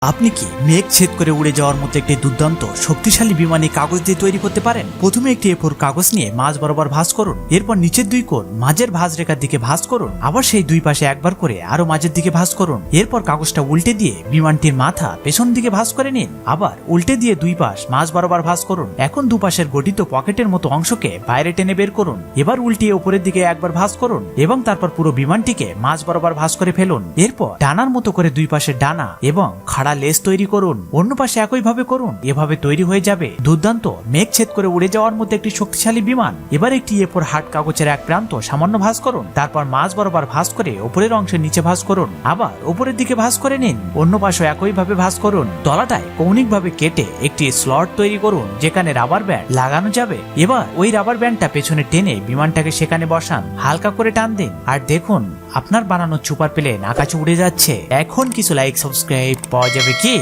আপনি কি মেঘ ছেদ করে উড়ে যাওয়ার মতো একটি দুর্দান্ত শক্তিশালী বিমান এই কাগজ দিয়ে তৈরি করতে পারেন? প্রথমে একটি A4 কাগজ নিয়ে মাঝ বরাবর ভাঁজ করুন। এরপর নিচের দুই কোণ মাঝের ভাঁজ রেখার দিকে ভাঁজ করুন। আবার সেই দুই পাশে একবার করে আরো মাঝের দিকে ভাঁজ করুন। এরপর কাগজটা উল্টে দিয়ে বিমানটির মাথা পেছন দিকে ভাঁজ করে নিন। আবার উল্টে দিয়ে দুই পাশ মাঝ বরাবর ভাঁজ করুন। এখন দুপাশের গঠিত পকেটের মতো অংশকে বাইরে টেনে বের করুন। এবার উল্টিয়ে উপরের দিকে একবার ভাঁজ করুন এবং তারপর পুরো বিমানটিকে মাঝ বরাবর ভাঁজ করে ফেলুন। এরপর ডানার মতো করে দুই পাশে ডানা এবং খাড়া লেজ তৈরি করুন। অন্য পাশে একই ভাবে করুন। এভাবে তৈরি হয়ে যাবে দুর্দান্ত মেঘ ছেদ করে উড়ে যাওয়ার মধ্যে একটি শক্তিশালী বিমান। এবার একটি A4 হার্ড কাগজের এক প্রান্ত সামান্য ভাঁজ করুন। তারপর মাঝ বরাবর ভাঁজ করে উপরের অংশের নিচে ভাঁজ করুন। আবার উপরের দিকে ভাঁজ করে নিন। অন্য পাশে একই ভাবে ভাঁজ করুন। তলাটায় কৌণিক ভাবে কেটে একটি স্লট তৈরি করুন যেখানে রাবার ব্যান্ড লাগানো যাবে। এবার ওই রাবার ব্যান্ডটা পেছনে টেনে বিমানটাকে সেখানে বসান। হালকা করে টান দিন আর দেখুন আপনার বানানো সুপার প্লেন আকাশে উড়ে যাচ্ছে। এখন কিছু লাইক সাবস্ক্রাইব পাওয়া যাবে কি?